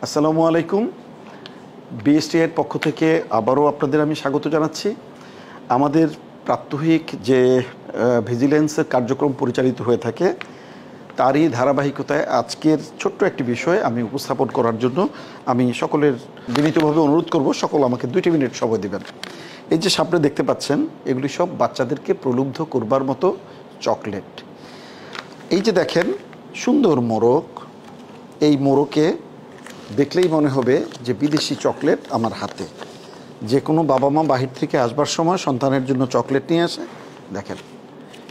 আসসালামু আলাইকুম। বিএসটি এর পক্ষ থেকে আবারও আপনাদের আমি স্বাগত জানাচ্ছি। আমাদের প্রাত্যহিক যে ভিজিলেন্সের কার্যক্রম পরিচালিত হয়ে থাকে তারই ধারাবাহিকতায় আজকের ছোট্ট একটি বিষয় আমি উপস্থাপন করার জন্য আমি সকলের বিনীতভাবে অনুরোধ করব, সকল আমাকে 2 মিনিট সময় দেবেন। এই যে সামনে দেখতে পাচ্ছেন, এগুলি সব বাচ্চাদেরকে প্রলুব্ধ করবার মতো চকলেট। এই যে দেখেন সুন্দর মোরগ, এই মোরকে দেখলেই মনে হবে যে বিদেশি চকলেট আমার হাতে। যে কোনো বাবা মা বাহির থেকে আসবার সময় সন্তানের জন্য চকলেট নিয়ে আসে, দেখেন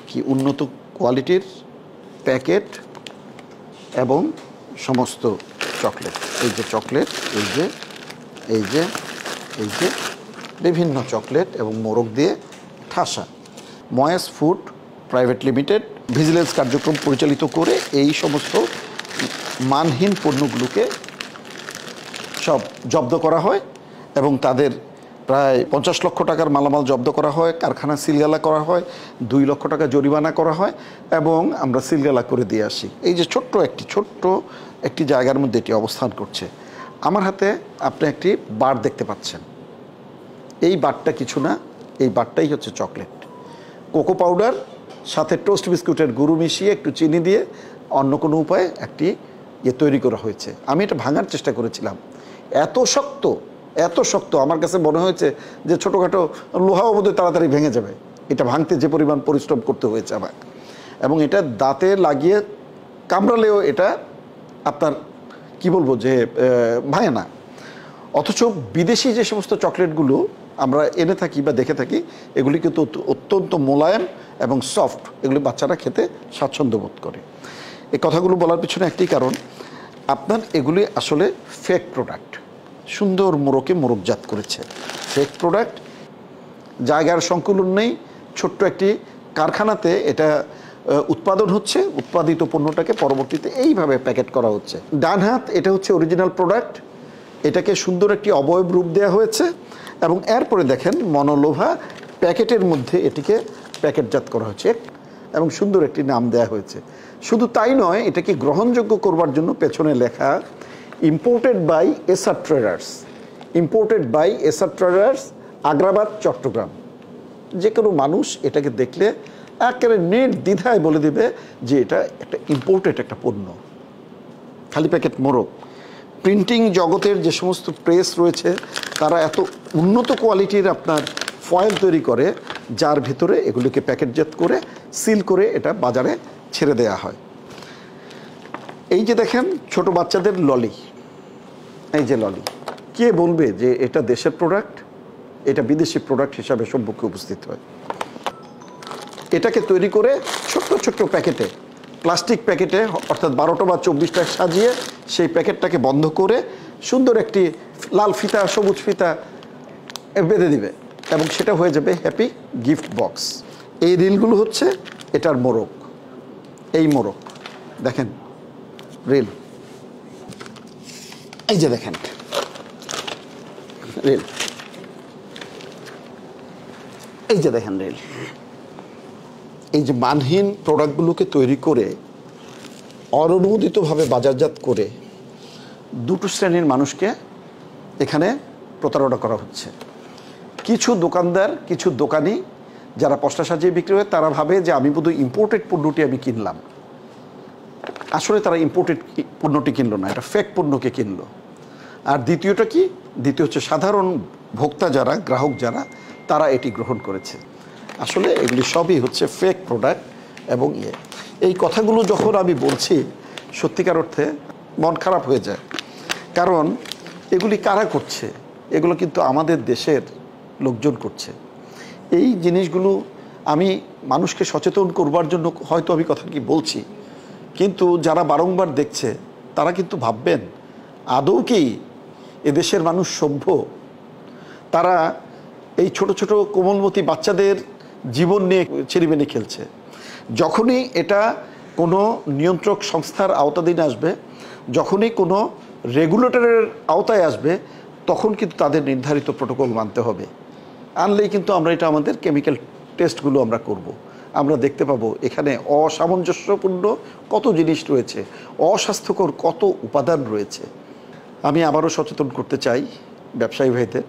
কি উন্নত কোয়ালিটির প্যাকেট এবং সমস্ত চকলেট। এই যে চকলেট, এই যে এই যে এই যে বিভিন্ন চকলেট এবং মোরগ দিয়ে ঠাসা। ময়েস ফুড প্রাইভেট লিমিটেড ভিজিলেন্স কার্যক্রম পরিচালিত করে এই সমস্ত মানহীন পণ্যগুলোকে সব জব্দ করা হয় এবং তাদের প্রায় 50 লক্ষ টাকার মালামাল জব্দ করা হয়, কারখানা সিলগালা করা হয়, 2 লক্ষ টাকা জরিমানা করা হয় এবং আমরা সিলগালা করে দিয়ে আসি। এই যে ছোট্ট একটি জায়গার মধ্যে এটি অবস্থান করছে। আমার হাতে আপনি একটি বার দেখতে পাচ্ছেন। এই বারটা কিছু না, এই বারটাই হচ্ছে চকলেট। কোকো পাউডার সাথে টোস্ট বিস্কুটের গুঁড়ো মিশিয়ে একটু চিনি দিয়ে অন্য কোনো উপায়ে একটি তৈরি করা হয়েছে। আমি এটা ভাঙার চেষ্টা করেছিলাম, এত শক্ত আমার কাছে মনে হয়েছে যে ছোটোখাটো লোহাও বোধহয় তাড়াতাড়ি ভেঙে যাবে। এটা ভাঙতে যে পরিমাণ পরিশ্রম করতে হয়েছে আমার, এবং এটা দাঁতে লাগিয়ে কামড়ালেও এটা আপনার কি বলবো যে ভাঙে না। অথচ বিদেশি যে সমস্ত চকলেটগুলো আমরা এনে থাকি বা দেখে থাকি, এগুলি কিন্তু অত্যন্ত মোলায়েম এবং সফট, এগুলি বাচ্চারা খেতে স্বাচ্ছন্দ্য বোধ করে। এই কথাগুলো বলার পিছনে একটি কারণ, আপনার এগুলি আসলে ফেক প্রোডাক্ট। সুন্দর মোরকে মোরকজাত করেছে, ফেক প্রোডাক্ট। জায়গার সংকুলন নেই, ছোট্ট একটি কারখানাতে এটা উৎপাদন হচ্ছে, উৎপাদিত পণ্যটাকে পরবর্তীতে এইভাবে প্যাকেট করা হচ্ছে। ডান হাত, এটা হচ্ছে অরিজিনাল প্রোডাক্ট, এটাকে সুন্দর একটি অবয়ব রূপ দেওয়া হয়েছে এবং এরপরে দেখেন মনোলোভা প্যাকেটের মধ্যে এটিকে প্যাকেটজাত করা হচ্ছে এবং সুন্দর একটি নাম দেওয়া হয়েছে। শুধু তাই নয়, এটাকে গ্রহণযোগ্য করবার জন্য পেছনে লেখা imported by SR traders, imported by SR traders, Agrabad, Chittagong. যে কোনো মানুষ এটাকে দেখলে একেবারে নির্দ্বিধায় বলে দেবে যে এটা একটা ইম্পোর্টেড একটা পণ্য। খালি প্যাকেট মোরগ। প্রিন্টিং জগতের যে সমস্ত প্রেস রয়েছে তারা এত উন্নত কোয়ালিটির আপনার ফয়েল তৈরি করে, যার ভিতরে এগুলিকে প্যাকেটজাত করে সিল করে এটা বাজারে ছেড়ে দেওয়া হয়। এই যে দেখেন ছোট বাচ্চাদের ললি, এই যে ললি, কে বলবে যে এটা দেশের প্রোডাক্ট? এটা বিদেশি প্রোডাক্ট হিসাবে সম্মুখে উপস্থিত হয়। এটাকে তৈরি করে ছোট্ট প্যাকেটে, প্লাস্টিক প্যাকেটে, অর্থাৎ 12টা বা 24টা সাজিয়ে সেই প্যাকেটটাকে বন্ধ করে সুন্দর একটি লাল ফিতা, সবুজ ফিতা বেঁধে দিবে এবং সেটা হয়ে যাবে হ্যাপি গিফট বক্স। এই রিলগুলো হচ্ছে এটার মোরগ। এই মোরগ দেখেন, রিল, এই যে দেখেন রিল, এই যে দেখেন রিল। এই যে মানহীন প্রোডাক্টগুলোকে তৈরি করে অননুমোদিতভাবে বাজারজাত করে 2টো শ্রেণীর মানুষকে এখানে প্রতারণা করা হচ্ছে। কিছু দোকানদার, কিছু দোকানি যারা পশলা সাজিয়ে বিক্রি হয়, তারা ভাবে যে আমি বোধহয় ইম্পোর্টেড পণ্যটি আমি কিনলাম। আসলে তারা ইম্পোর্টেড পণ্যটি কিনলো না, এটা ফেক পণ্যকে কিনলো। আর দ্বিতীয়টা কি? দ্বিতীয় হচ্ছে সাধারণ ভোক্তা যারা, গ্রাহক যারা, তারা এটি গ্রহণ করেছে। আসলে এগুলি সবই হচ্ছে ফেক প্রোডাক্ট। এবং এই কথাগুলো যখন আমি বলছি, সত্যিকার অর্থে মন খারাপ হয়ে যায়। কারণ এগুলি কারা করছে? এগুলো কিন্তু আমাদের দেশের লোকজন করছে। এই জিনিসগুলো আমি মানুষকে সচেতন করবার জন্য হয়তো আমি কথা কি বলছি, কিন্তু যারা বারংবার দেখছে তারা কিন্তু ভাববেন আদৌ কি এদেশের মানুষ সভ্য? তারা এই ছোট ছোট কোমলমতি বাচ্চাদের জীবন নিয়ে ছেড়িবেনি খেলছে। যখনই এটা কোনো নিয়ন্ত্রক সংস্থার আওতাধীন আসবে, যখনই কোনো রেগুলেটরের আওতায় আসবে, তখন কিন্তু তাদের নির্ধারিত প্রোটোকল মানতে হবে। আনলেই কিন্তু আমরা এটা আমাদের কেমিক্যাল টেস্টগুলো আমরা করব। আমরা দেখতে পাবো এখানে অসামঞ্জস্যপূর্ণ কত জিনিস রয়েছে, অস্বাস্থ্যকর কত উপাদান রয়েছে। আমি আবারও সচেতন করতে চাই ব্যবসায়ী ভাইদের,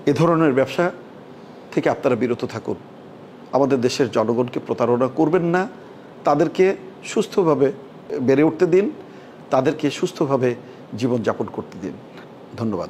এ ধরনের ব্যবসা থেকে আপনারা বিরত থাকুন। আমাদের দেশের জনগণকে প্রতারণা করবেন না, তাদেরকে সুস্থভাবে বেড়ে উঠতে দিন, তাদেরকে সুস্থভাবে জীবনযাপন করতে দিন। ধন্যবাদ।